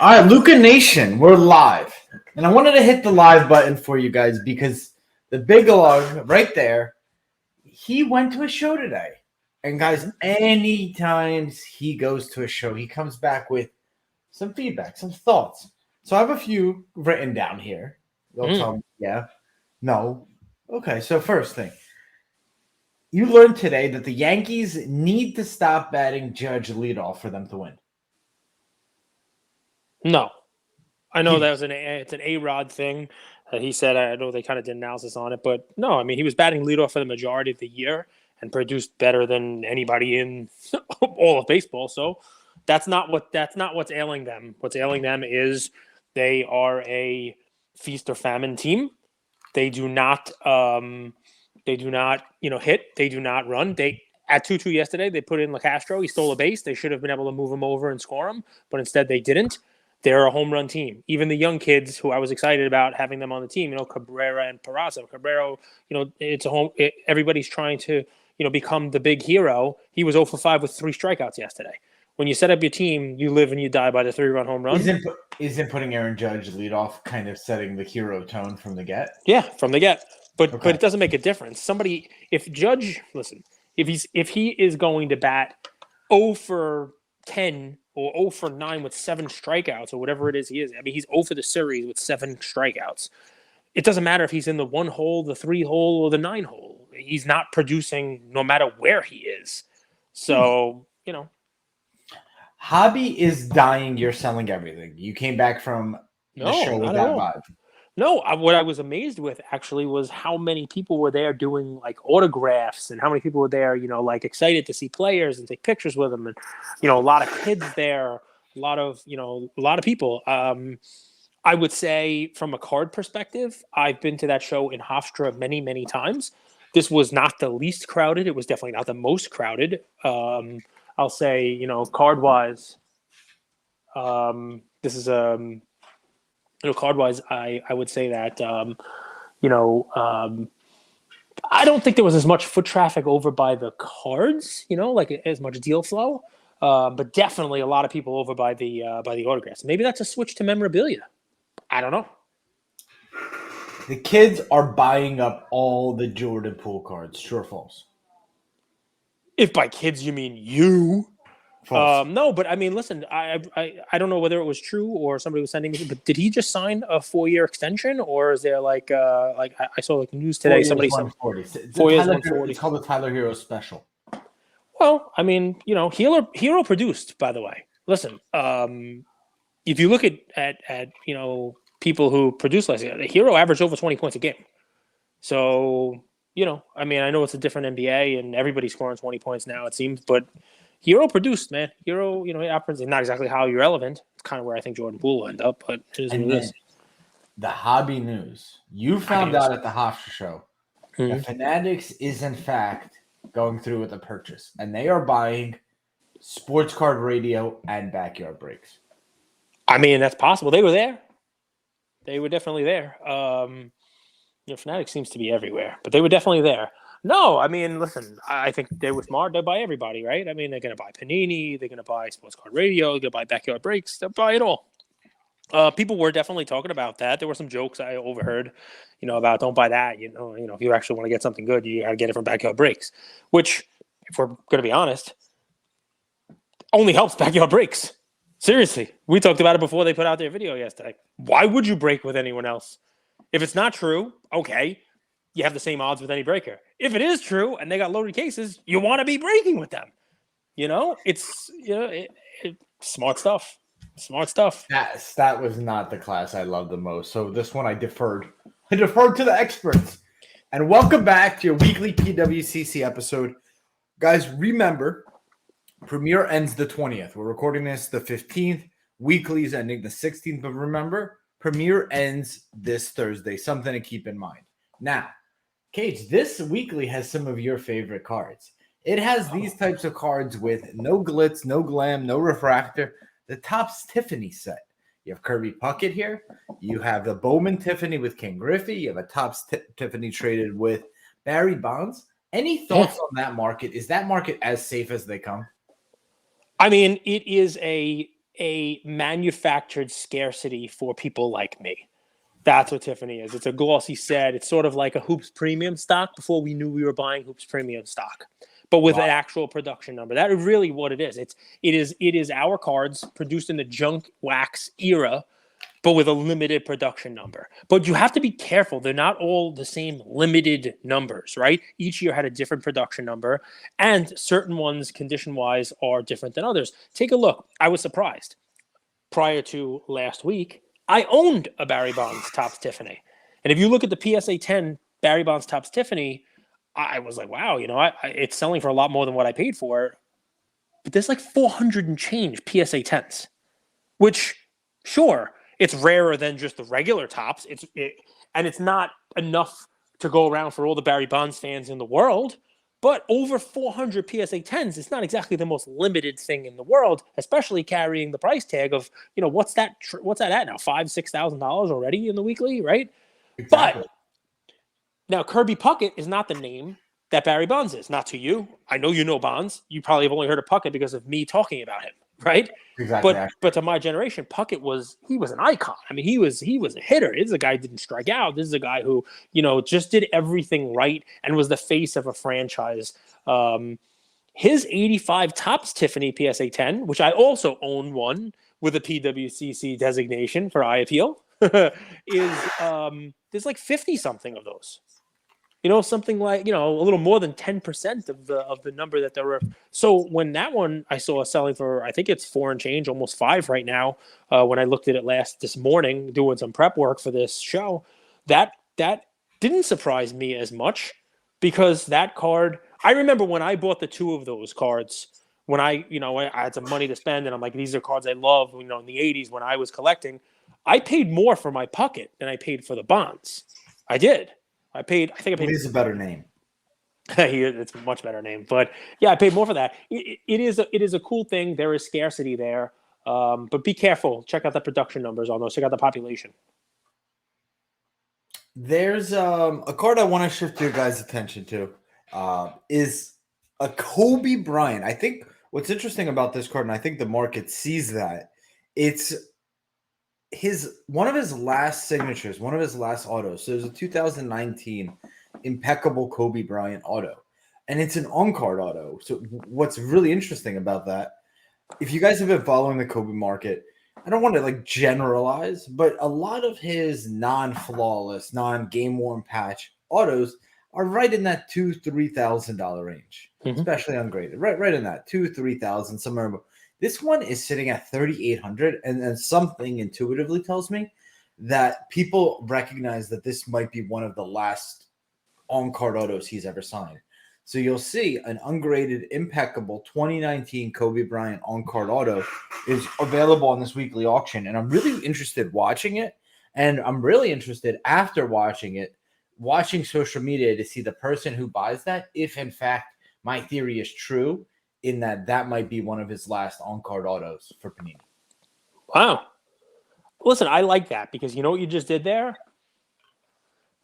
All right, Luca Nation, we're live. And I wanted to hit the live button for you guys because the big log right there, he went to a show today. And guys, anytime he goes to a show, he comes back with some feedback, some thoughts. So I have a few written down here. They'll tell me, yeah, no. Okay, so first thing. You learned today that the Yankees need to stop batting Judge leadoff for them to win. No. I know that was it's an A-Rod thing that he said. I know they kind of did analysis on it, but no, I mean, he was batting leadoff for the majority of the year and produced better than anybody in all of baseball. So that's not what's ailing them. What's ailing them is they are a feast or famine team. They do not hit. They do not run. At 2-2 yesterday, they put in LaCastro. He stole a base. They should have been able to move him over and score him, but instead they didn't. They're a home run team. Even the young kids who I was excited about having them on the team, Cabrera and Peraza. Cabrera, it's a home. Everybody's trying to, become the big hero. He was 0 for 5 with 3 strikeouts yesterday. When you set up your team, you live and you die by the 3-run home run. Isn't putting Aaron Judge leadoff kind of setting the hero tone from the get? Yeah, from the get. But it doesn't make a difference. If he is going to bat 0 for 10 or 0 for 9 with 7 strikeouts or whatever it is he is. I mean, he's 0 for the series with 7 strikeouts. It doesn't matter if he's in the 1 hole, the 3 hole, or the 9 hole. He's not producing no matter where he is. So, Hobby is dying. You're selling everything. You came back from the show with that vibe. No, what I was amazed with actually was how many people were there doing like autographs and how many people were there, excited to see players and take pictures with them. And, a lot of kids there, a lot of people. I would say from a card perspective, I've been to that show in Hofstra many, many times. This was not the least crowded. It was definitely not the most crowded. I'll say, card-wise, this is card-wise, I would say that, I don't think there was as much foot traffic over by the cards, as much deal flow, but definitely a lot of people over by the autographs. Maybe that's a switch to memorabilia. I don't know. The kids are buying up all the Jordan Poole cards. True or false? If by kids you mean you. False. No, but I mean, listen, I don't know whether it was true or somebody was sending me, but did he just sign a 4-year extension, or is there I saw news today? 4 years, 140. 4 years, 140. It's called the Tyler Hero Special. Well, I mean, Hero produced, by the way. Listen, if you look at people who produced last year, the Hero averaged over 20 points a game. So, I mean, I know it's a different NBA and everybody's scoring 20 points now, it seems, but Hero produced, man. Hero, it happens. Not exactly how irrelevant. It's kind of where I think Jordan Poole will end up, but it is what it is. The hobby news. You found out at the Hofstra show that Fanatics is, in fact, going through with a purchase, and they are buying sports card radio and backyard breaks. I mean, that's possible. They were there. They were definitely there. Fanatics seems to be everywhere, but they were definitely there. No, I mean, listen, I think they were smart. They buy everybody, right? I mean, they're going to buy Panini. They're going to buy sports card radio. They're going to buy backyard breaks. They'll buy it all. People were definitely talking about that. There were some jokes I overheard, about don't buy that. If you actually want to get something good, you got to get it from backyard breaks, which, if we're going to be honest, only helps backyard breaks. Seriously. We talked about it before they put out their video yesterday. Why would you break with anyone else? If it's not true, okay, you have the same odds with any breaker. If it is true and they got loaded cases, you want to be breaking with them. It's smart stuff. Smart stuff. That was not the class I loved the most. So this one I deferred. I deferred to the experts. And welcome back to your weekly PWCC episode. Guys, remember, premiere ends the 20th. We're recording this the 15th. Weekly is ending the 16th. But remember, premiere ends this Thursday. Something to keep in mind. Now, Cage, this weekly has some of your favorite cards. It has these types of cards with no glitz, no glam, no refractor. The Topps Tiffany set. You have Kirby Puckett here. You have the Bowman Tiffany with King Griffey. You have a Topps Tiffany traded with Barry Bonds. Any thoughts on that market? Is that market as safe as they come? I mean, it is a a manufactured scarcity for people like me. That's what Tiffany is. It's a glossy set. It's sort of like a Hoops Premium stock before we knew we were buying Hoops Premium stock, but with an actual production number. That is really what it is. It is our cards produced in the junk wax era, but with a limited production number. But you have to be careful. They're not all the same limited numbers, right? Each year had a different production number, and certain ones, condition-wise, are different than others. Take a look. I was surprised. Prior to last week, I owned a Barry Bonds Topps Tiffany. And if you look at the PSA 10 Barry Bonds Topps Tiffany, I was like, wow, it's selling for a lot more than what I paid for it. But there's like 400 and change PSA 10s, which, sure, it's rarer than just the regular Topps. And it's not enough to go around for all the Barry Bonds fans in the world. But over 400 PSA 10s, it's not exactly the most limited thing in the world, especially carrying the price tag of, what's that at now? $5,000-$6,000 already in the weekly, right? Exactly. But now Kirby Puckett is not the name that Barry Bonds is. Not to you. I know you know Bonds. You probably have only heard of Puckett because of me talking about him, right? Exactly. But to my generation, Puckett was an icon. I mean, he was a hitter. This is a guy who didn't strike out. This is a guy who, just did everything right and was the face of a franchise. His 85 Topps Tiffany PSA 10, which I also own one with a PWCC designation for eye appeal, is there's like 50 something of those. Something like, a little more than 10% of the number that there were. So when that one I saw selling for, I think it's 4 and change, almost 5 right now. When I looked at it this morning, doing some prep work for this show, that didn't surprise me as much, because that card, I remember when I bought the 2 of those cards, when I had some money to spend, and I'm like, these are cards I love, in the 80s when I was collecting, I paid more for my Puckett than I paid for the Bonds. I did. I think I paid. It is a better name. It's a much better name, but yeah, I paid more for that. It is a cool thing. There is scarcity there, but be careful. Check out the production numbers on those. Check out the population. There's a card I want to shift your guys' attention to. Is a Kobe Bryant. I think what's interesting about this card, and I think the market sees that, it's one of his last signatures, one of his last autos. So there's a 2019 Impeccable Kobe Bryant auto, and it's an on-card auto. So what's really interesting about that, if you guys have been following the Kobe market, I don't want to generalize, but a lot of his non-flawless, non-game worn patch autos are right in that $2,000-$3,000 range, especially ungraded. Right in that $2,000-$3,000 somewhere. This one is sitting at $3,800, and something intuitively tells me that people recognize that this might be one of the last on-card autos he's ever signed. So you'll see an ungraded, Impeccable 2019 Kobe Bryant on-card auto is available on this weekly auction, and I'm really interested watching it, and I'm really interested after watching social media to see the person who buys that, if in fact my theory is true, in that might be one of his last on-card autos for Panini. Wow. Listen, I like that, because you know what you just did there?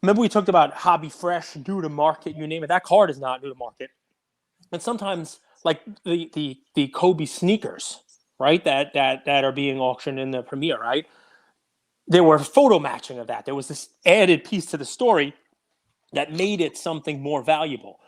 Remember we talked about hobby fresh, new to market, you name it. That card is not new to market. And sometimes, like the Kobe sneakers, right, that are being auctioned in the premiere, right? There were photo matching of that. There was this added piece to the story that made it something more valuable.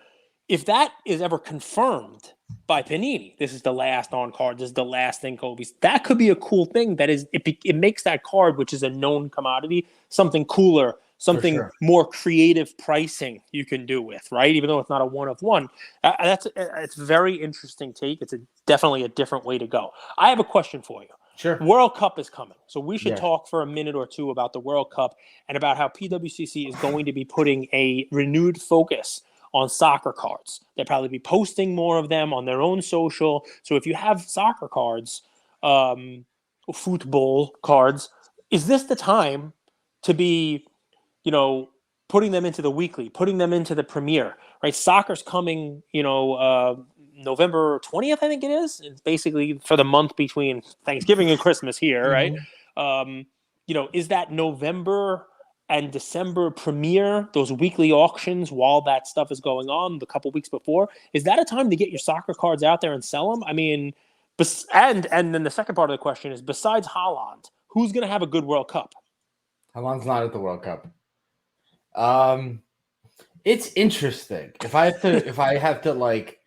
If that is ever confirmed by Panini, this is the last on card, this is the last thing Kobe's, that could be a cool thing. That is, it makes that card, which is a known commodity, something cooler, something more creative pricing you can do with, right? Even though it's not a one of one. It's a very interesting take. It's definitely a different way to go. I have a question for you. Sure. World Cup is coming. So we should talk for a minute or two about the World Cup and about how PWCC is going to be putting a renewed focus on soccer cards. They'll probably be posting more of them on their own social. So if you have soccer cards, football cards, is this the time to be, putting them into the weekly, putting them into the premiere, right? Soccer's coming, November 20th, I think it is. It's basically for the month between Thanksgiving and Christmas here, right? Is that November and December premiere, those weekly auctions while that stuff is going on, the couple weeks before, is that a time to get your soccer cards out there and sell them? I mean, And then the second part of the question is, besides Haaland, who's going to have a good World Cup? Haaland's not at the World Cup. It's interesting. If I have to like,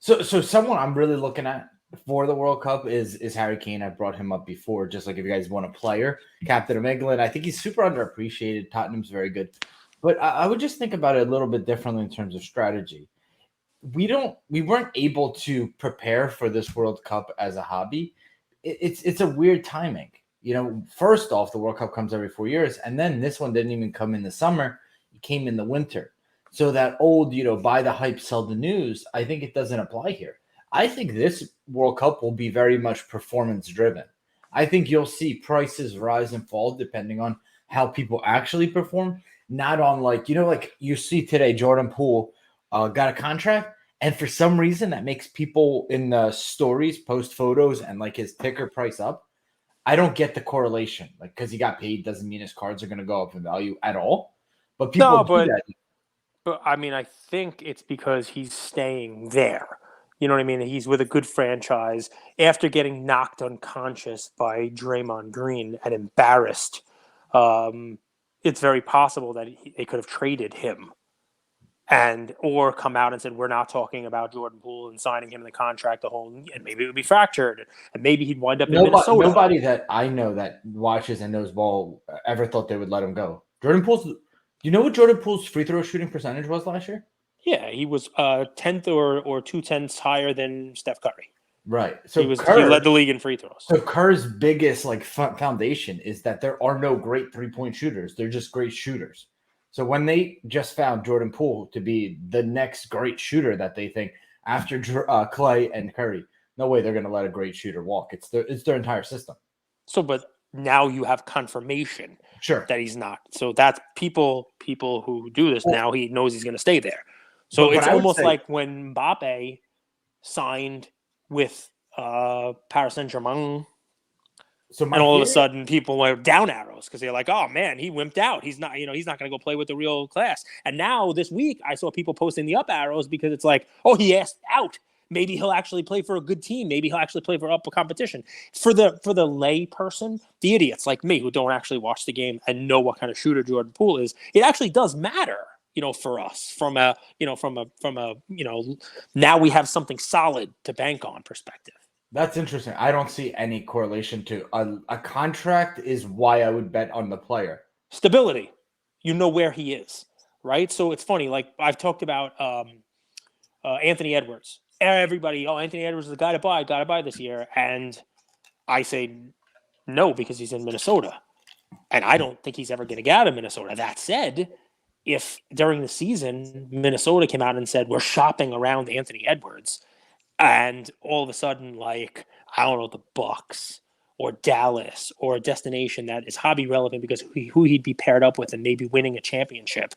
so someone I'm really looking at for the World Cup is Harry Kane. I brought him up before, just like if you guys want a player, captain of England. I think he's super underappreciated. Tottenham's very good, but I would just think about it a little bit differently in terms of strategy. We weren't able to prepare for this World Cup as a hobby. It's a weird timing. First off, the World Cup comes every 4 years, and then this one didn't even come in the summer. It came in the winter. So that old, buy the hype, sell the news, I think it doesn't apply here. I think this World Cup will be very much performance driven. I think you'll see prices rise and fall depending on how people actually perform, not on like you see today, Jordan Poole got a contract, and for some reason that makes people in the stories post photos and like his ticker price up. I don't get the correlation. Like, because he got paid doesn't mean his cards are going to go up in value at all. But people do that. But I mean, I think it's because he's staying there. You know what I mean? He's with a good franchise after getting knocked unconscious by Draymond Green and embarrassed. It's very possible that they could have traded him or come out and said, we're not talking about Jordan Poole and signing him in the contract and maybe it would be fractured and maybe he'd wind up in Minnesota. Nobody that I know that watches and knows ball ever thought they would let him go. Jordan Poole's. Do you know what Jordan Poole's free throw shooting percentage was last year? Yeah, he was 10th or 2/10 higher than Steph Curry. Right. So he led the league in free throws. So Kerr's biggest foundation is that there are no great 3-point shooters. They're just great shooters. So when they just found Jordan Poole to be the next great shooter that they think after Clay and Curry, no way they're going to let a great shooter walk. It's their entire system. So, but now you have confirmation. Sure. That he's not. So that's people who do this now. He knows he's going to stay there. So it's almost like when Mbappe signed with Paris Saint-Germain, and all of a sudden people went down arrows because they're like, "Oh man, he wimped out. He's not going to go play with the real class." And now this week, I saw people posting the up arrows because it's like, "Oh, he asked out. Maybe he'll actually play for a good team. Maybe he'll actually play for upper competition." For the lay person, the idiots like me who don't actually watch the game and know what kind of shooter Jordan Poole is, it actually does matter, for us from a now we have something solid to bank on perspective. That's interesting. I don't see any correlation to a contract is why I would bet on the player. Stability. Where he is, right? So it's funny. Like I've talked about Anthony Edwards. Everybody, Anthony Edwards is the guy to buy this year. And I say no because he's in Minnesota. And I don't think he's ever going to get out of Minnesota. That said, if during the season Minnesota came out and said, we're shopping around Anthony Edwards, and all of a sudden, like, I don't know, the Bucks or Dallas or a destination that is hobby relevant because who he'd be paired up with and maybe winning a championship,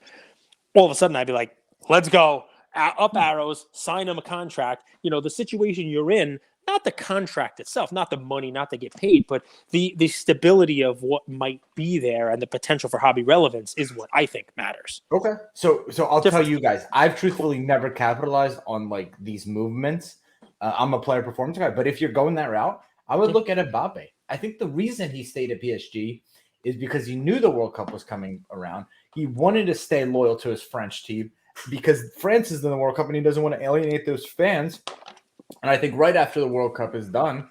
all of a sudden I'd be like, let's go. Up arrows, sign him a contract. The situation you're in, not the contract itself, not the money, not to get paid, but the stability of what might be there and the potential for hobby relevance is what I think matters. Okay. So I'll tell you guys, I've truthfully never capitalized on like these movements. I'm a player performance guy, but if you're going that route, I would look at Mbappe. I think the reason he stayed at PSG is because he knew the World Cup was coming around. He wanted to stay loyal to his French team because France is in the World Cup and he doesn't want to alienate those fans. And I think right after the World Cup is done,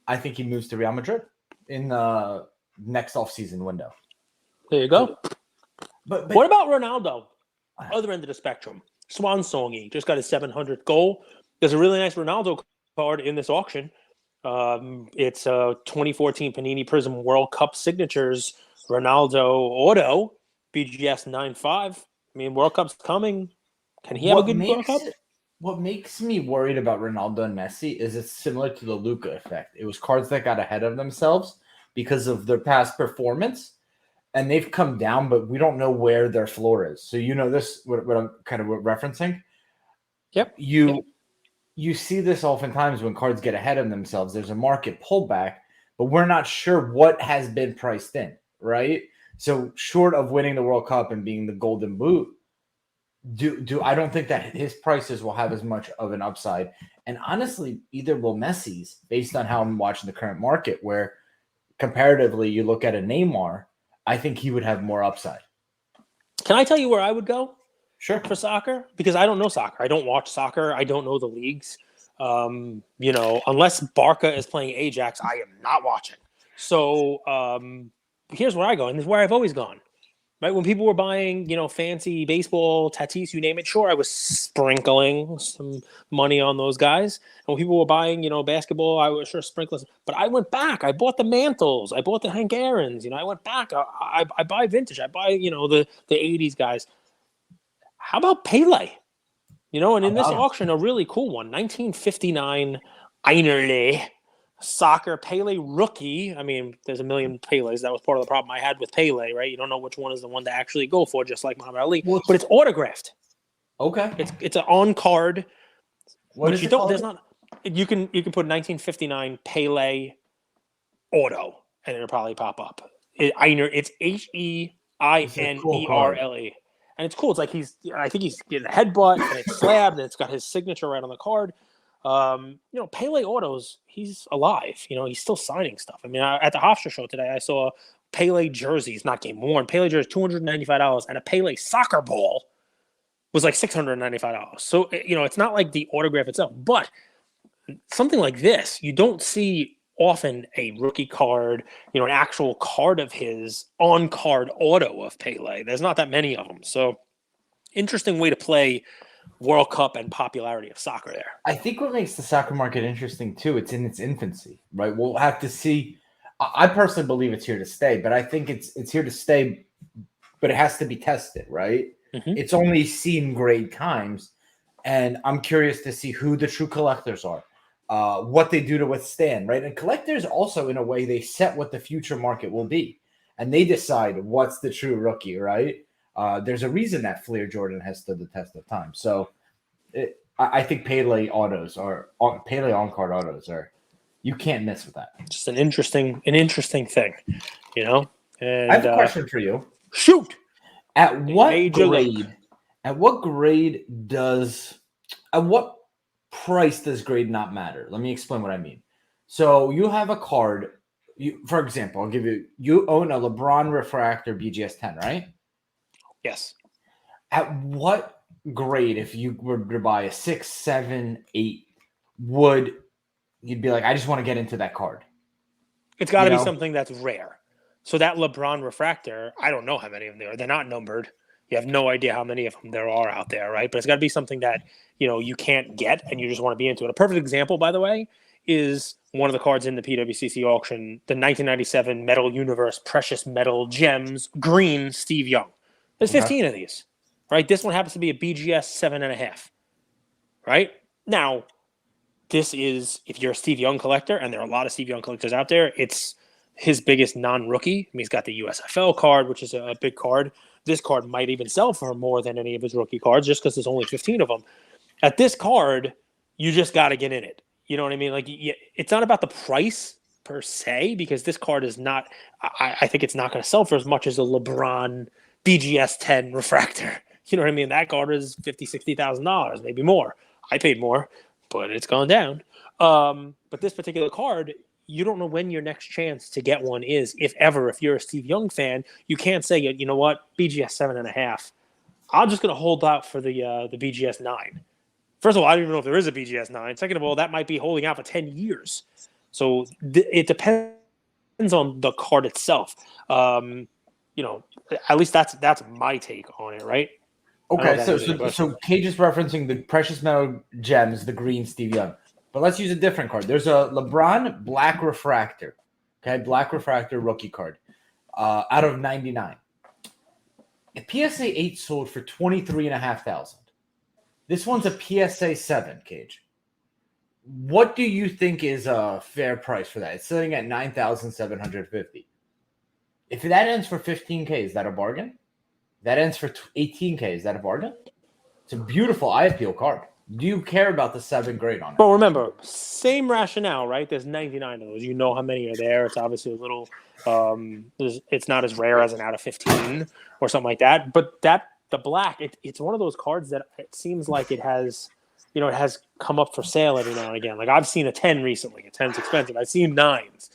I think he moves to Real Madrid in the next offseason window. There you go. But what about Ronaldo? Other end of the spectrum. Swan songy, just got his 700th goal. There's a really nice Ronaldo card in this auction. It's a 2014 Panini Prism World Cup Signatures Ronaldo Auto BGS 9.5. I mean, World Cup's coming. Can he have a good World Cup? What makes me worried about Ronaldo and Messi is it's similar to the Luka effect. It was cards that got ahead of themselves because of their past performance, and they've come down, but we don't know where their floor is. So this, what I'm kind of referencing? Yep. You see this oftentimes when cards get ahead of themselves. There's a market pullback, but we're not sure what has been priced in, right? So short of winning the World Cup and being the golden boot, I don't think that his prices will have as much of an upside. And honestly, either will Messi's, based on how I'm watching the current market, where comparatively you look at a Neymar, I think he would have more upside. Can I tell you where I would go? Sure. For soccer, because I don't know soccer. I don't watch soccer. I don't know the leagues. Unless Barca is playing Ajax, I am not watching. So here's where I go, and this is where I've always gone. Right, when people were buying, fancy baseball, Tatis, you name it, sure, I was sprinkling some money on those guys. And when people were buying, basketball, I was sure sprinkling. But I went back. I bought the Mantles. I bought the Hank Aarons. I went back. I buy vintage. I buy, the 80s guys. How about Pele? And in this auction, a really cool one, 1959 Einerle soccer Pele rookie. I mean, there's a million Peles. That was part of the problem I had with Pele, right? You don't know which one is the one to actually go for, just like Muhammad Ali. But it's autographed. Okay. It's an on card. What is you it don't. called? There's not. You can put 1959 Pele auto, and it'll probably pop up. It's HEINERLE. And it's cool. It's like I think he's getting a headbutt, and it's slabbed, and it's got his signature right on the card. Pele autos, he's alive. He's still signing stuff. I mean, at the Hofstra show today, I saw Pele jerseys, not game worn. Pele jersey, $295, and a Pele soccer ball was like $695. So, it's not like the autograph itself, but something like this, you don't see often a rookie card, an actual card of his on card auto of Pele. There's not that many of them. So interesting way to play World Cup and popularity of soccer there. I think what makes the soccer market interesting too, it's in its infancy, right? We'll have to see. I personally believe it's here to stay, but I think it's here to stay, but it has to be tested, right? Mm-hmm. It's only seen great times, and I'm curious to see who the true collectors are. What they do to withstand, right? And collectors also, in a way, they set what the future market will be, and they decide what's the true rookie, right? There's a reason that Flair Jordan has stood the test of time. So I think Pele autos or Pele on-card autos are, you can't miss with that. Just an interesting thing, And I have a question for you. Shoot. At what price does grade not matter? Let me explain what I mean. So you have a card. For example, you own a LeBron Refractor BGS 10, right? Yes. At what grade, if you were to buy a 6, 7, 8, would you'd be like, I just want to get into that card? It's got to be something that's rare. So that LeBron Refractor, I don't know how many of them there are. They're not numbered. You have no idea how many of them there are out there, right? But it's got to be something that, you can't get and you just want to be into it. A perfect example, by the way, is one of the cards in the PWCC auction, the 1997 Metal Universe Precious Metal Gems Green Steve Young. There's 15 of these, right? This one happens to be a BGS 7.5, right? Now, this is, if you're a Steve Young collector, and there are a lot of Steve Young collectors out there, it's his biggest non-rookie. I mean, he's got the USFL card, which is a big card. This card might even sell for more than any of his rookie cards just because there's only 15 of them. At this card, you just got to get in it. You know what I mean? Like, it's not about the price per se, because this card is not, I think it's not going to sell for as much as a LeBron BGS 10 Refractor. You know what I mean? That card is $50,000, $60,000, maybe more. I paid more, but it's gone down. But this particular card, you don't know when your next chance to get one is, if ever. If you're a Steve Young fan, you can't say, you know what, BGS 7.5. I'm just going to hold out for the BGS 9. First of all, I don't even know if there is a BGS 9. Second of all, that might be holding out for 10 years. So it depends on the card itself. At least that's my take on it, right? Okay, so Cage is referencing the Precious Metal Gems, the green Steve Young. But let's use a different card. There's a LeBron Black Refractor. Okay, Black Refractor rookie card out of 99. A PSA 8 sold for $23,500. This one's a PSA 7, Cage. What do you think is a fair price for that? It's sitting at $9,750. If that ends for $15K, is that a bargain? That ends for $18K, is that a bargain? It's a beautiful eye appeal card. Do you care about the 7 grade on it? Well, remember, same rationale, right? There's 99 of those. You know how many are there. It's obviously a little it's not as rare as an out of 15 or something like that. But that the black, it's one of those cards that it seems like it has, it has come up for sale every now and again. Like I've seen a 10 recently. A 10's expensive. I've seen 9s.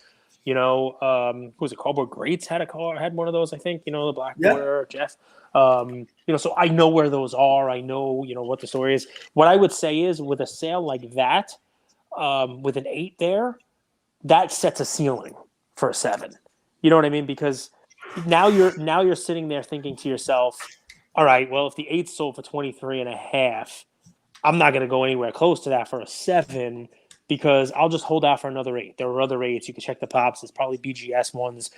Who was it? Cardboard Greats had one of those, I think, the black border, Jeff. So I know where those are. I know, what the story is. What I would say is with a sale like that, with an 8 there, that sets a ceiling for a 7. You know what I mean? Because now you're sitting there thinking to yourself, all right, well, if the 8 sold for 23.5, I'm not going to go anywhere close to that for a 7 because I'll just hold out for another 8. There are other 8s. You can check the pops. There's probably BGS ones.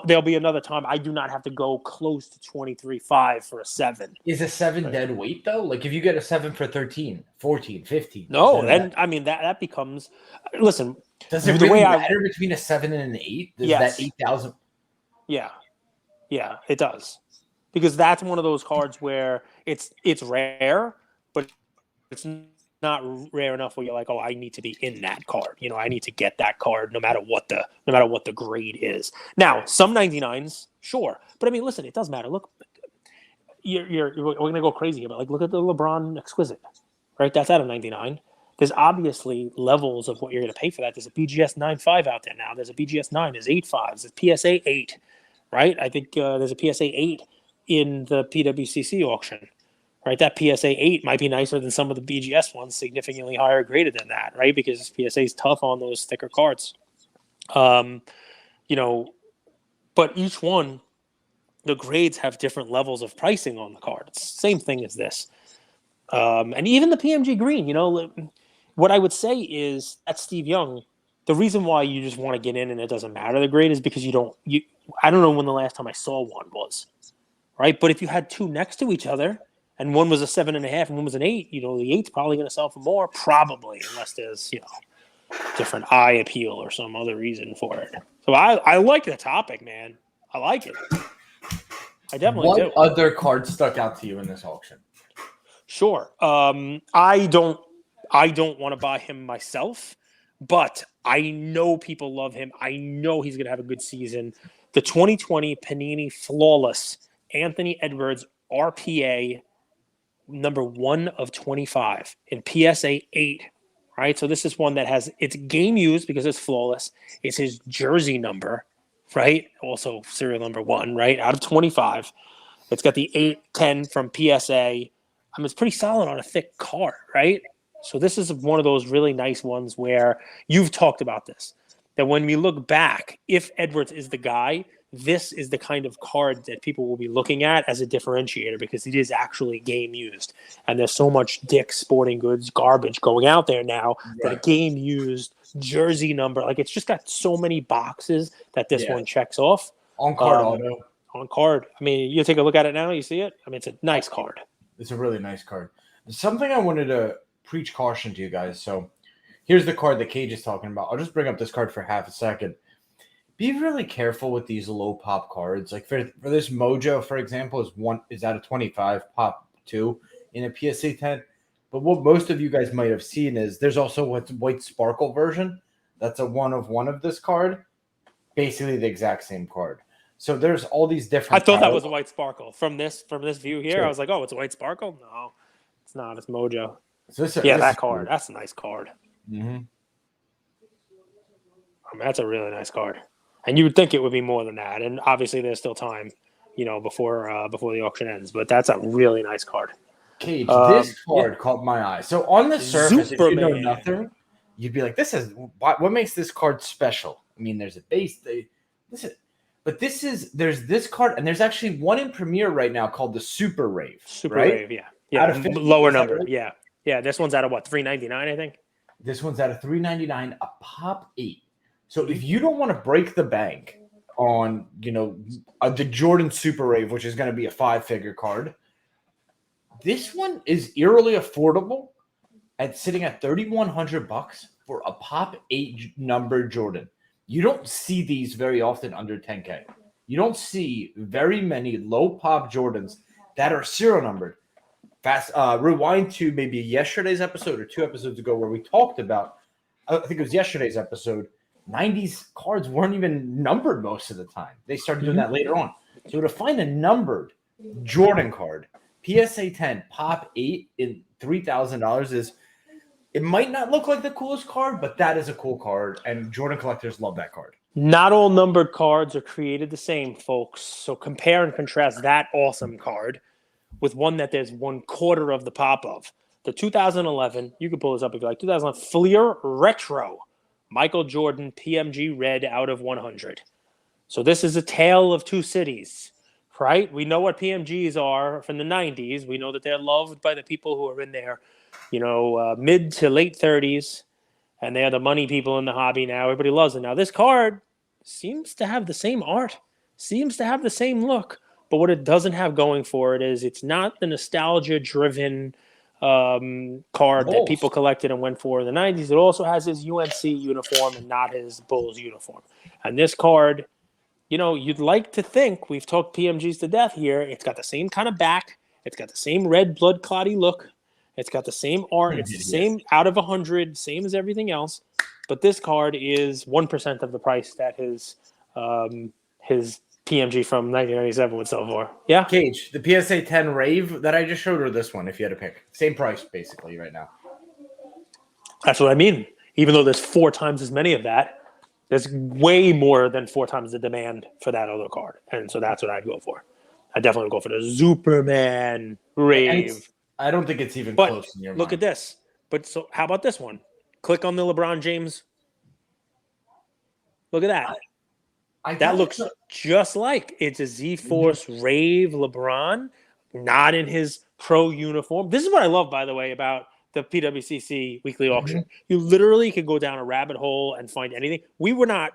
There'll be another time I do not have to go close to 23.5 for a 7. Is a 7 dead weight, though? Like, if you get a 7 for 13, 14, 15. No, then, that becomes – listen. Does it really matter between a 7 and an 8? Does that 8,000 – Yeah. Yeah, it does. Because that's one of those cards where it's rare, but it's not rare enough where you're like, oh, I need to be in that card. I need to get that card no matter what the grade is. Now, some 99s, sure. But I mean, listen, it does matter. Look, we're going to go crazy here, but like look at the LeBron Exquisite, right? That's out of 99. There's obviously levels of what you're going to pay for that. There's a BGS 9.5 out there now. There's a BGS 9. There's 8.5s. There's PSA 8, right? I think there's a PSA 8 in the PWCC auction. Right, that PSA 8 might be nicer than some of the BGS ones, significantly higher graded than that, right? Because PSA is tough on those thicker cards. But each one, the grades have different levels of pricing on the card. It's the same thing as this. And even the PMG green, what I would say is that Steve Young, the reason why you just want to get in and it doesn't matter the grade is because I don't know when the last time I saw one was, right? But if you had 2 next to each other, and one was a 7.5 and one was an 8, the 8's probably going to sell for more, probably, unless there's, different eye appeal or some other reason for it. So I like the topic, man. I like it. I definitely do. What other cards stuck out to you in this auction? Sure. I don't want to buy him myself, but I know people love him. I know he's going to have a good season. The 2020 Panini Flawless Anthony Edwards RPA number 1 of 25 in PSA 8, right? So this is one that has its game used because it's flawless. It's his jersey number, right? Also serial number 1, right? Out of 25. It's got the 810 from PSA. It's pretty solid on a thick card, right? So this is one of those really nice ones where you've talked about this, that when we look back, if Edwards is the guy, this is the kind of card that people will be looking at as a differentiator because it is actually game used. And there's so much Dick's Sporting Goods garbage going out there now that a game used jersey number, like it's just got so many boxes that this one checks off. On card auto. On card. You take a look at it now, you see it? It's a nice card. It's a really nice card. Something I wanted to preach caution to you guys. So here's the card that Cage is talking about. I'll just bring up this card for half a second. Be really careful with these low pop cards. Like for this Mojo, for example, is out of 25, pop 2 in a PSA 10. But what most of you guys might have seen is there's also what's White Sparkle version. That's a 1 of 1 of this card. Basically the exact same card. So there's all these different. I thought that was a White Sparkle from this view here. Sure. I was like, oh, it's a White Sparkle. No, it's not. It's Mojo. So that card. That's a nice card. Mm-hmm. That's a really nice card. And you would think it would be more than that. And obviously there's still time, before the auction ends. But that's a really nice card. Cage, this card caught my eye. So on the surface, if you know nothing, you'd be like, what makes this card special? There's a base. There's this card, and there's actually one in Premiere right now called the Super Rave. Rave, yeah. Out of 50, lower number, right? Yeah. Yeah, this one's out of what, $3.99, I think? This one's out of $3.99, a pop 8. So if you don't want to break the bank on, the Jordan Super Rave, which is going to be a 5-figure card, this one is eerily affordable at sitting at $3,100 for a pop 8 number Jordan. You don't see these very often under 10K. You don't see very many low pop Jordans that are serial numbered. Rewind to maybe yesterday's episode or 2 episodes ago where we talked about, I think it was yesterday's episode, 90s cards weren't even numbered most of the time. They started doing that later on. So to find a numbered Jordan card PSA 10 Pop 8 in $3,000 is. It might not look like the coolest card, but that is a cool card, and Jordan collectors love that card. Not all numbered cards are created the same, folks. So compare and contrast that awesome card with one that there's 1/4 of the pop of. The 2011, you can pull this up if you like, 2011 Fleer Retro, Michael Jordan PMG Red out of 100. So this is a tale of two cities, right? We know what PMGs are from the 90s. We know that they're loved by the people who are in their, mid to late 30s, and they are the money people in the hobby now. Everybody loves it. Now, this card seems to have the same art, seems to have the same look, but what it doesn't have going for it is it's not the nostalgia-driven card that people collected and went for in the 90s. It also has his UNC uniform and not his Bulls uniform. And this card, you'd like to think, we've talked PMGs to death here, it's got the same kind of back, it's got the same red blood clotty look, it's got the same art, it's the same out of 100, same as everything else, but this card is 1% of the price that his PMG from 1997 would sell for. Yeah? Cage, the PSA 10 Rave that I just showed, or this one, if you had to pick. Same price, basically, right now. That's what I mean. Even though there's 4 times as many of that, there's way more than 4 times the demand for that other card. And so that's what I'd go for. I'd definitely go for the Superman Rave. I don't think it's even close in your mind. Look at this. But so how about this one? Click on the LeBron James. Look at that. That looks just like it's a Z-Force Rave LeBron, not in his pro uniform. This is what I love, by the way, about the PWCC weekly auction. You literally can go down a rabbit hole and find anything.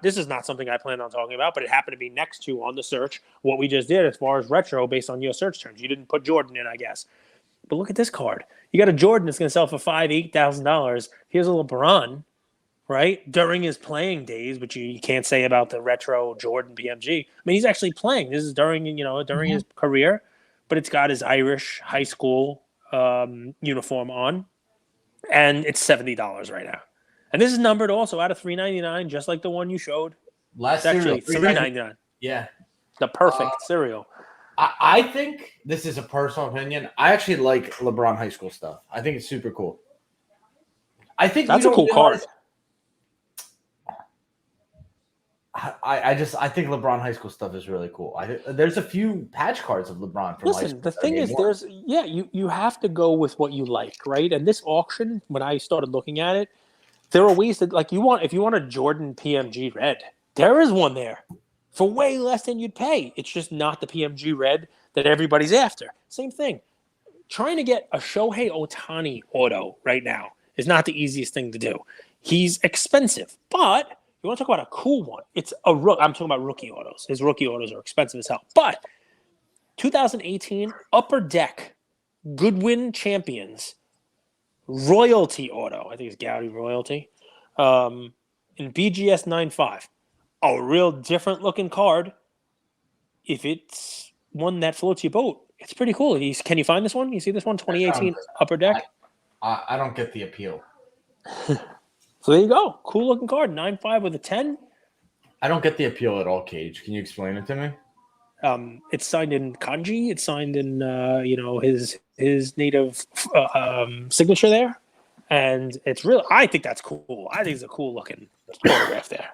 This is not something I planned on talking about, but it happened to be next to on the search what we just did as far as retro based on your search terms. You didn't put Jordan in, I guess. But look at this card. You got a Jordan that's going to sell for $5,000, $8,000. Here's a LeBron, right, during his playing days, which you can't say about the retro Jordan PMG. I mean, he's actually playing. This is during his career, but it's got his Irish high school uniform on, and it's $70 right now. And this is numbered also out of $3.99, just like the one you showed. Last actually $3.99. Yeah, the perfect cereal. I think this is a personal opinion. I actually like LeBron high school stuff. I think it's super cool. I think that's a cool card. I think LeBron high school stuff is really cool. There's a few patch cards of LeBron from high school. The thing is, you have to go with what you like, right? And this auction, when I started looking at it, there are ways that if you want a Jordan PMG Red, there is one there for way less than you'd pay. It's just not the PMG Red that everybody's after. Same thing. Trying to get a Shohei Ohtani auto right now is not the easiest thing to do. He's expensive, but you want to talk about a cool one. I'm talking about rookie autos. His rookie autos are expensive as hell. But 2018 Upper Deck Goodwin Champions Royalty auto. I think it's Gowdy Royalty. In BGS 9.5. A real different looking card. If it's one that floats your boat, it's pretty cool. Can you find this one? You see this one? 2018 Upper Deck? I don't get the appeal. So there you go. Cool looking card. 9.5 with a 10. I don't get the appeal at all, Cage. Can you explain it to me? It's signed in kanji. It's signed in his native signature there, and it's really. I think that's cool. I think it's a cool looking photograph there.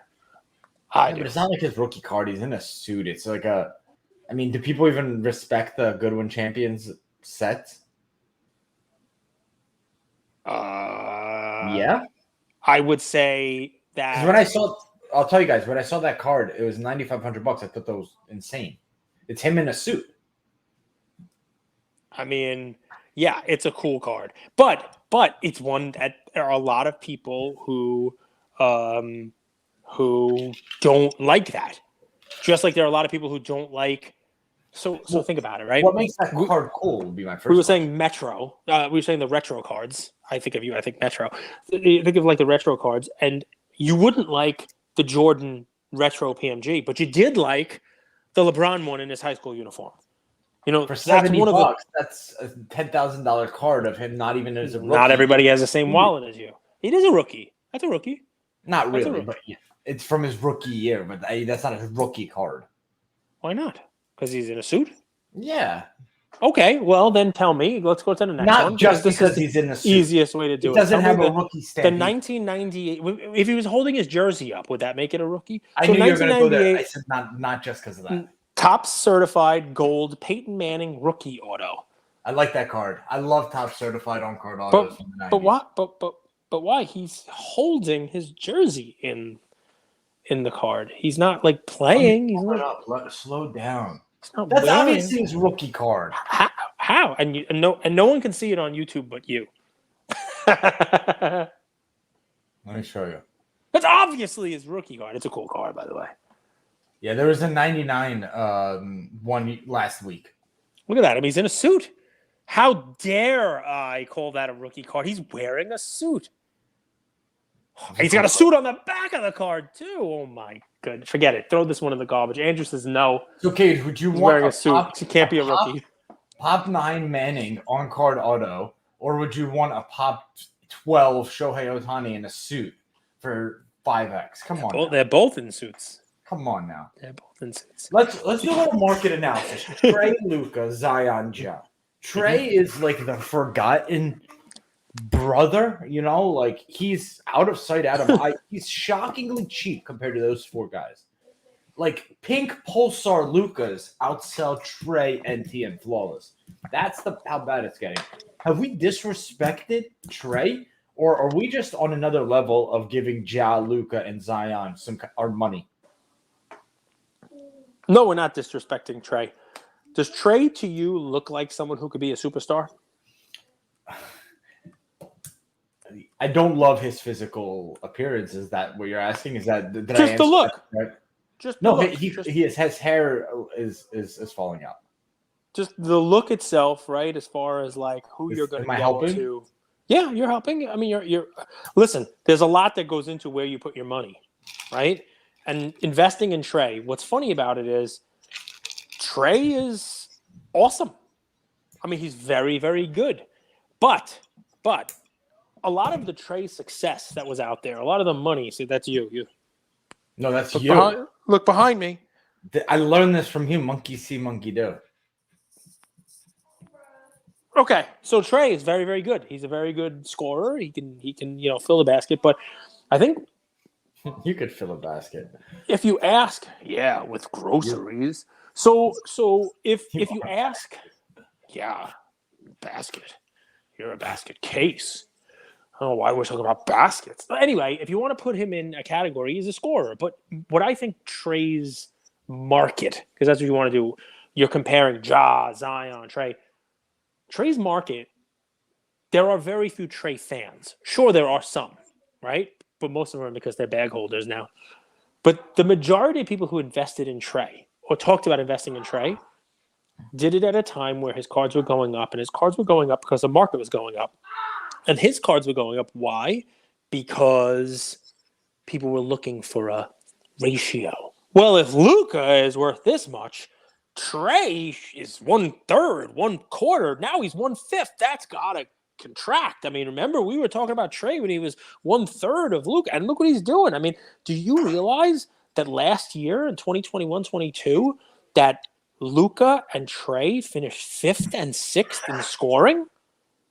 But it's not like his rookie card. He's in a suit. It's like do people even respect the Goodwin Champions set? Yeah. I would say that I'll tell you guys, when I saw that card, it was $9,500. I thought that was insane. It's him in a suit. I mean, yeah, it's a cool card, but it's one that there are a lot of people who don't like that. Just like there are a lot of people who don't like. So think about it, right? What makes that card cool would be my first. We were saying Metro. We were saying the retro cards. I think Metro. Think of like the retro cards, and you wouldn't like the Jordan retro PMG, but you did like the LeBron one in his high school uniform. For $70, that's a $10,000 card of him. Not even as a rookie. Not everybody has the same wallet as you. He is a rookie. That's a rookie. Not really, but it's from his rookie year. But that's not his rookie card. Why not? Because he's in a suit? Yeah. Okay, well then tell me. Let's go to the next one. Not just this because is the he's in the suit. easiest way to do It it. doesn't Tell have me a rookie the stamp. 1998. If he was holding his jersey up, would that make it a rookie? I So knew you were going to go there. I 1998, said not just because of that. Topps certified gold Peyton Manning rookie auto. I like that card. I love top certified on card autos from the 90s. But what? But why? He's holding his jersey in the card. He's not like playing. He's not. Slow down. Not That's wearing. obviously his rookie card. How? And no one can see it on YouTube but you. Let me show you. That's obviously his rookie card. It's a cool card, by the way. Yeah, there was a 99 one last week. Look at that. I mean, he's in a suit. How dare I call that a rookie card? He's wearing a suit. He's got a suit on the back of the card, too. Oh, my goodness. Forget it. Throw this one in the garbage. Andrew says no. Okay, would you He's want wearing a suit. He can't be a rookie. Pop 9 Manning on card auto, or would you want a Pop 12 Shohei Ohtani in a suit for 5X? Come on. Well, they're both in suits. Come on now. They're both in suits. Let's do a little market analysis. Trey, Luka, Zion, Joe. Trey is like the forgotten brother, like he's out of sight, out of eye. He's shockingly cheap compared to those four guys. Like pink Pulsar Lukas outsell Trey, NT, and Flawless. That's how bad it's getting. Have we disrespected Trey, or are we just on another level of giving Ja, Luka, and Zion our money? No, we're not disrespecting Trey. Does Trey to you look like someone who could be a superstar? I don't love his physical appearance. Is that what you're asking? Is that did just I answer the look? That, right? Just no, look. his hair is falling out. Just the look itself, right? As far as like who you're going to go to. Yeah, you're helping. I mean, you're. Listen, there's a lot that goes into where you put your money, right? And investing in Trey. What's funny about it is Trey is awesome. I mean, he's very, very good. But a lot of the Trey success that was out there, a lot of the money. See, that's you. No, that's you. Look behind me. I learned this from you. Monkey see, monkey do. Okay, so Trey is very, very good. He's a very good scorer. He can fill the basket. But I think you could fill a basket if you ask. Yeah, with groceries. So if you ask, yeah, basket. You're a basket case. I don't know why we're talking about baskets. But anyway, if you want to put him in a category, he's a scorer. But what I think Trey's market, because that's what you want to do, you're comparing Ja, Zion, Trey. Trey's market, there are very few Trey fans. Sure, there are some, right? But most of them are because they're bag holders now. But the majority of people who invested in Trey or talked about investing in Trey did it at a time where his cards were going up, and his cards were going up because the market was going up. And his cards were going up. Why? Because people were looking for a ratio. Well, if Luka is worth this much, Trey is 1/3, 1/4. Now he's 1/5. That's got to contract. I mean, remember, we were talking about Trey when he was 1/3 of Luka. And look what he's doing. I mean, do you realize that last year in 2021-22 that Luka and Trey finished 5th and 6th in scoring?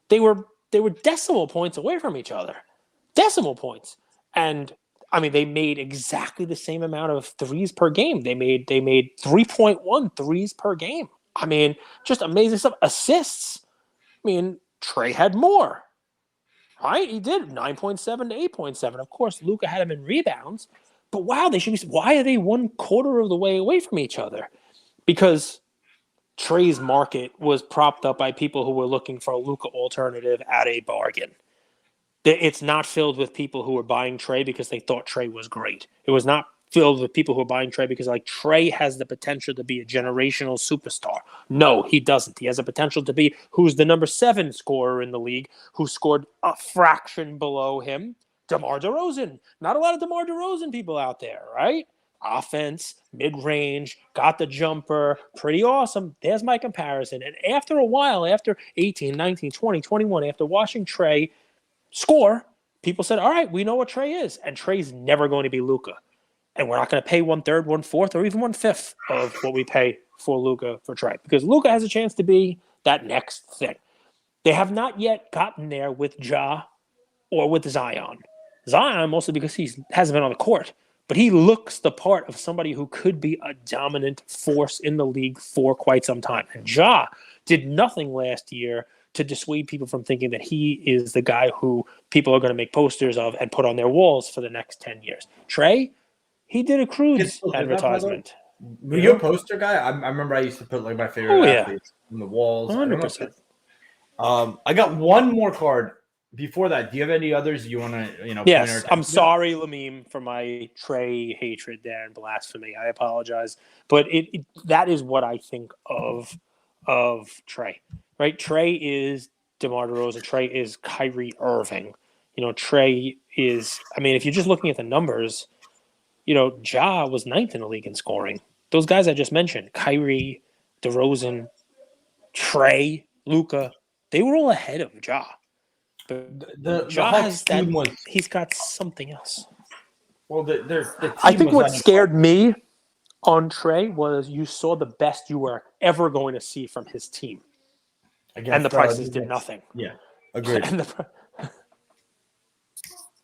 They were decimal points away from each other. Decimal points. And I mean, they made exactly the same amount of threes per game. They made 3.1 threes per game. I mean, just amazing stuff. Assists. I mean, Trey had more. Right? He did 9.7 to 8.7. Of course, Luka had him in rebounds. But wow, why are they 1/4 of the way away from each other? Because Trey's market was propped up by people who were looking for a Luka alternative at a bargain. It's not filled with people who were buying Trey because they thought Trey was great. It was not filled with people who were buying Trey because Trey has the potential to be a generational superstar. No, he doesn't. He has a potential to be who's the number 7 scorer in the league, who scored a fraction below him, Demar Derozan. Not a lot of Demar Derozan people out there, right? Offense, mid-range, got the jumper, pretty awesome. There's my comparison. And after a while, after 18, 19, 20, 21, after watching Trey score, people said, all right, we know what Trey is. And Trey's never going to be Luka. And we're not going to pay 1/3, 1/4, or even 1/5 of what we pay for Luka for Trey. Because Luka has a chance to be that next thing. They have not yet gotten there with Ja or with Zion. Zion, mostly because he hasn't been on the court, but he looks the part of somebody who could be a dominant force in the league for quite some time. And Ja did nothing last year to dissuade people from thinking that he is the guy who people are going to make posters of and put on their walls for the next 10 years. Trey, he did a Crudes advertisement. Were you a poster guy? I remember I used to put like my favorite athletes on the walls. 100%. I got one more card before that. Do you have any others you want to, Yes, I'm sorry, Lamim, for my Trey hatred there and blasphemy. I apologize, but that is what I think of Trey. Right? Trey is DeMar DeRozan. Trey is Kyrie Irving. Trey is. I mean, if you're just looking at the numbers, Ja was 9th in the league in scoring. Those guys I just mentioned, Kyrie, DeRozan, Trey, Luka, they were all ahead of Ja. But Ja has that. He's got something else. Well, the team I think what scared me on Trey was you saw the best you were ever going to see from his team. And the prices did nothing. Yeah, agreed.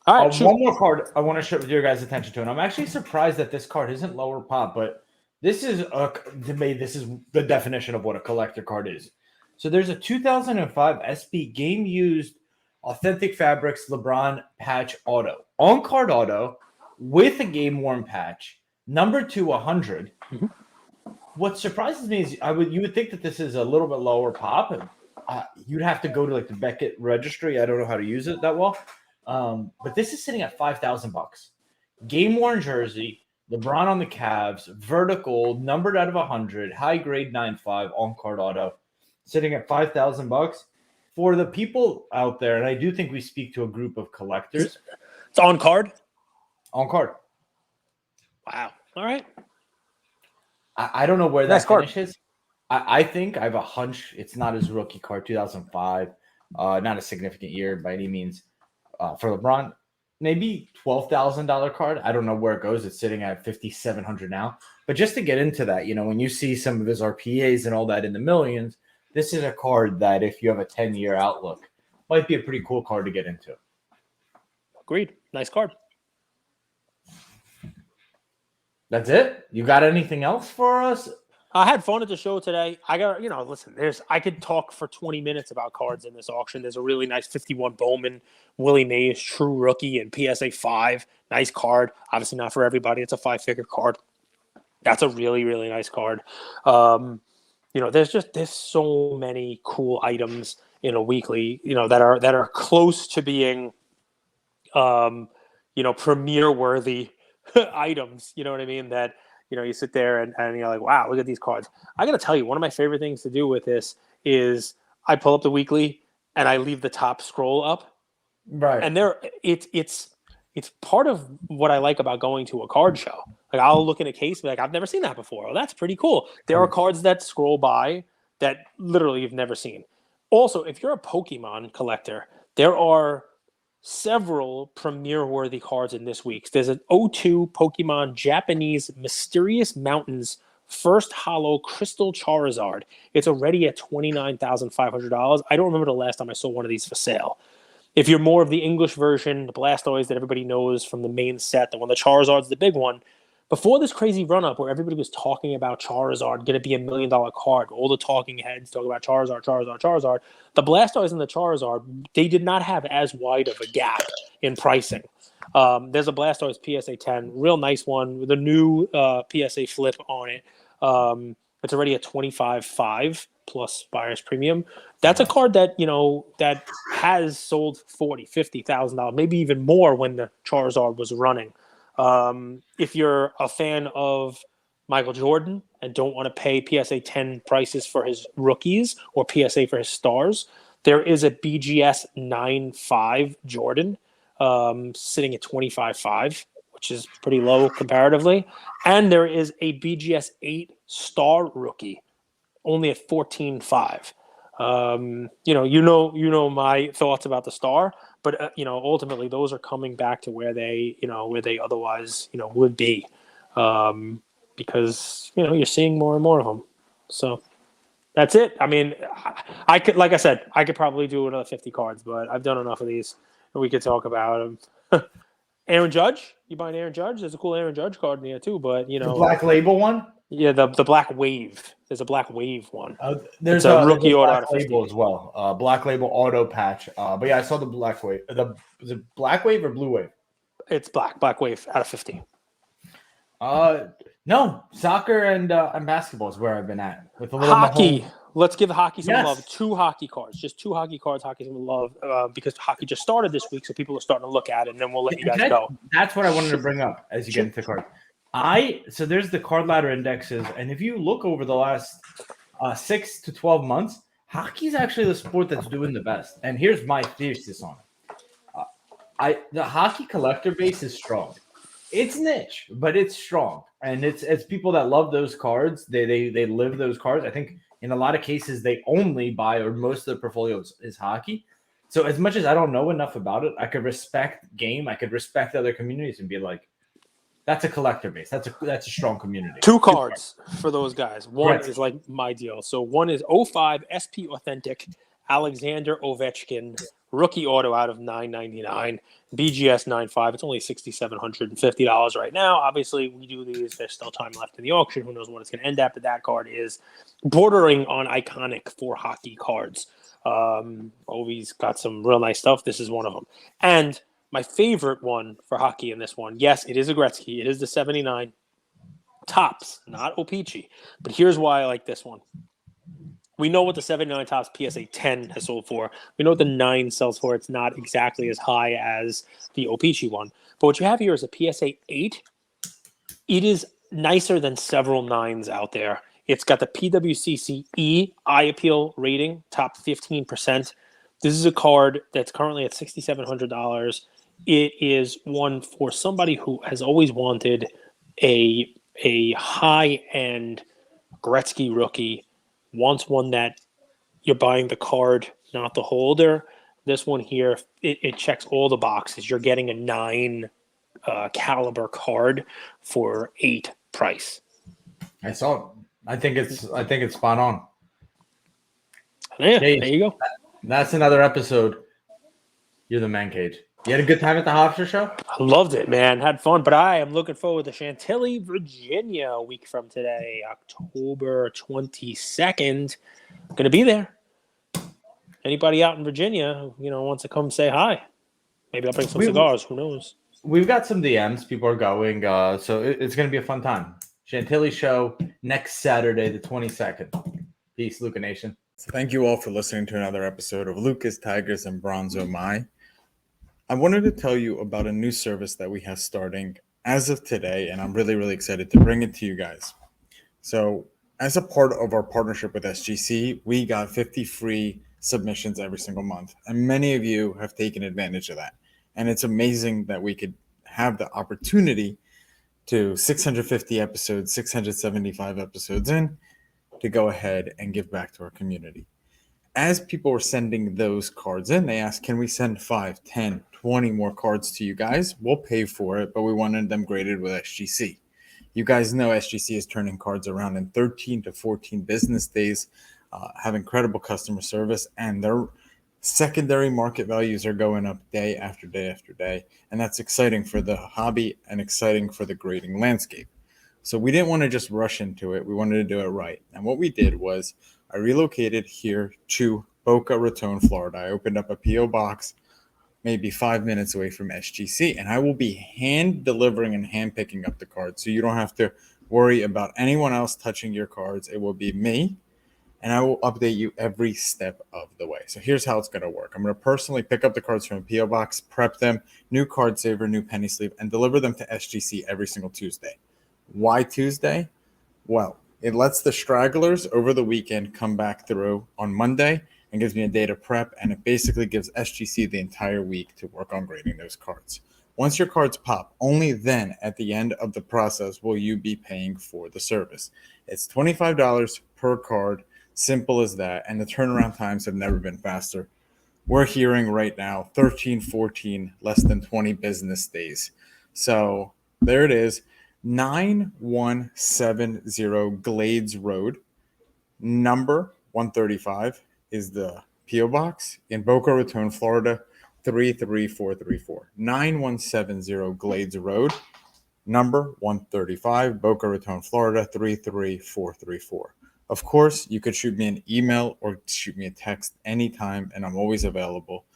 All right, one more card I want to show your guys' attention to, and I'm actually surprised that this card isn't lower pop, but this is to me, this is the definition of what a collector card is. So there's a 2005 SB Game Used Authentic Fabrics LeBron Patch Auto. On-card auto with a game-worn patch, number 2/100. Mm-hmm. What surprises me is you would think that this is a little bit lower pop. You'd have to go to like the Beckett registry. I don't know how to use it that well. But this is sitting at $5,000. Game-worn jersey, LeBron on the Cavs, vertical, numbered out of 100, high grade 9.5, on-card auto, sitting at $5,000. For the people out there, and I do think we speak to a group of collectors. It's on card? On card. Wow. All right. I don't know where that finish is. I think I have a hunch it's not his rookie card, 2005. Not a significant year by any means. For LeBron, maybe $12,000 card. I don't know where it goes. It's sitting at $5,700 now. But just to get into that, when you see some of his RPAs and all that in the millions, this is a card that if you have a 10-year outlook, might be a pretty cool card to get into. Agreed. Nice card. That's it? You got anything else for us? I had fun at the show today. I got, listen, I could talk for 20 minutes about cards in this auction. There's a really nice 51 Bowman, Willie Mays, true rookie, and PSA 5. Nice card. Obviously not for everybody. It's a 5-figure card. That's a really, really nice card. There's so many cool items in a weekly, that are close to being, premier worthy items. You know what I mean? That, you sit there and you're like, wow, look at these cards. I got to tell you, one of my favorite things to do with this is I pull up the weekly and I leave the top scroll up. Right. And it's part of what I like about going to a card show. Like I'll look in a case and be like, I've never seen that before. Oh, that's pretty cool. There are cards that scroll by that literally you've never seen. Also, if you're a Pokemon collector, there are several premier-worthy cards in this week's. There's an 02 Pokemon Japanese Mysterious Mountains First Hollow Crystal Charizard. It's already at $29,500. I don't remember the last time I saw one of these for sale. If you're more of the English version, the Blastoise that everybody knows from the main set, the one, the Charizard's the big one. Before this crazy run-up where everybody was talking about Charizard going to be $1 million card, all the talking heads talking about Charizard, the Blastoise and the Charizard, they did not have as wide of a gap in pricing. There's a Blastoise PSA 10, real nice one with a new PSA flip on it. It's already at $25,500 plus buyer's premium. That's a card that, that has sold $40,000, $50,000, maybe even more when the Charizard was running. If you're a fan of Michael Jordan and don't want to pay PSA 10 prices for his rookies or PSA for his stars, there is a BGS 9.5 Jordan sitting at $25,500, which is pretty low comparatively. And there is a BGS 8 star rookie only at $14,500. You know my thoughts about the star, but ultimately those are coming back to where they otherwise would be, because you're seeing more and more of them. So That's it. I mean, I could, like I said, I could probably do another 50 cards, but I've done enough of these, and we could talk about them. Aaron Judge, you buying Aaron Judge? There's a cool Aaron Judge card in here too, but The Black Label one. yeah, the Black Wave. There's a Black Wave one. There's it's a a rookie auto Black out of Label 50. as well. Black Label auto patch. But yeah, I saw the Black Wave. Was it Black Wave or Blue Wave? It's Black Wave out of 50. No, soccer and basketball is where I've been at with a little hockey. Mahomes. Let's give hockey some Yes. love. 2 hockey cards, just 2 hockey cards. Hockey some love because hockey just started this week, so people are starting to look at it, and then we'll let you guys go. That's what I wanted to bring up as you get into cards. So there's the card ladder indexes, and if you look over the last 6 to 12 months, hockey is actually the sport that's doing the best. And here's my thesis on it. The hockey collector base is strong. It's niche, but it's strong, and it's people that love those cards. They live those cards. I think in a lot of cases they only buy, or most of their portfolio is hockey. So as much as I don't know enough about it, I could respect game. I could respect other communities and be like, that's a collector base. That's a strong community. 2 cards for those guys. One Right. is like my deal. So one is 05 SP Authentic Alexander Ovechkin rookie auto out of $9.99 BGS 9.5. It's only $6,750 right now. Obviously, we do these. There's still time left in the auction. Who knows what it's going to end at? But that card is bordering on iconic for hockey cards. Ovi's got some real nice stuff. This is one of them. And my favorite one for hockey in this one, yes, it is a Gretzky. It is the 79 Tops, not O-Pee-Chee. But here's why I like this one. We know what the 79 Tops PSA 10 has sold for. We know what the 9 sells for. It's not exactly as high as the O-Pee-Chee one. But what you have here is a PSA 8. It is nicer than several 9s out there. It's got the PWCC E eye appeal rating, top 15%. This is a card that's currently at $6,700. It is one for somebody who has always wanted a high-end Gretzky rookie, wants one that you're buying the card, not the holder. This one here, it checks all the boxes. You're getting a 9 caliber card for 8 price. I saw it. I think it's spot on. Yeah, there you go. That's another episode. You're the man cage. You had a good time at the Hofstra show? I loved it, man. Had fun, but I am looking forward to Chantilly, Virginia, a week from today, October 22nd. Going to be there. Anybody out in Virginia, wants to come say hi. Maybe I'll bring some cigars. Who knows? We've got some DMs. People are going, so it's going to be a fun time. Chantilly show next Saturday, the 22nd. Peace, Luca Nation. So thank you all for listening to another episode of Lucas, Tigers, and Bronzo My. I wanted to tell you about a new service that we have starting as of today, and I'm really, really excited to bring it to you guys. So as a part of our partnership with SGC, we got 50 free submissions every single month, and many of you have taken advantage of that. And it's amazing that we could have the opportunity to 650 episodes, 675 episodes in, to go ahead and give back to our community. As people were sending those cards in, they asked, can we send 5, 10, 20 more cards to you guys? We'll pay for it, but we wanted them graded with SGC. You guys know SGC is turning cards around in 13 to 14 business days, have incredible customer service, and their secondary market values are going up day after day after day. And that's exciting for the hobby and exciting for the grading landscape. So we didn't want to just rush into it. We wanted to do it right. And what we did was I relocated here to Boca Raton, Florida. I opened up a P.O. box maybe 5 minutes away from SGC, and I will be hand delivering and hand picking up the cards. So you don't have to worry about anyone else touching your cards. It will be me, and I will update you every step of the way. So here's how it's going to work. I'm going to personally pick up the cards from a P.O. box, prep them, new card saver, new penny sleeve, and deliver them to SGC every single Tuesday. Why Tuesday? Well, it lets the stragglers over the weekend come back through on Monday and gives me a day to prep, and it basically gives SGC the entire week to work on grading those cards. Once your cards pop, only then at the end of the process will you be paying for the service. It's $25 per card, simple as that, and the turnaround times have never been faster. We're hearing right now 13, 14, less than 20 business days. So there it is. 9170 Glades Road, number 135 is the P.O. Box in Boca Raton, Florida, 33434. 9170 Glades Road, number 135, Boca Raton, Florida, 33434. Of course, you could shoot me an email or shoot me a text anytime, and I'm always available.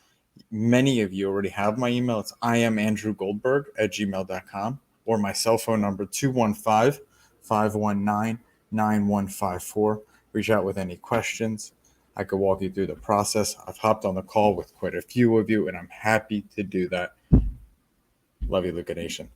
Many of you already have my email. It's iamandrewgoldberg@gmail.com, or my cell phone number, 215-519-9154. Reach out with any questions. I could walk you through the process. I've hopped on the call with quite a few of you, and I'm happy to do that. Love you, Luca Nation.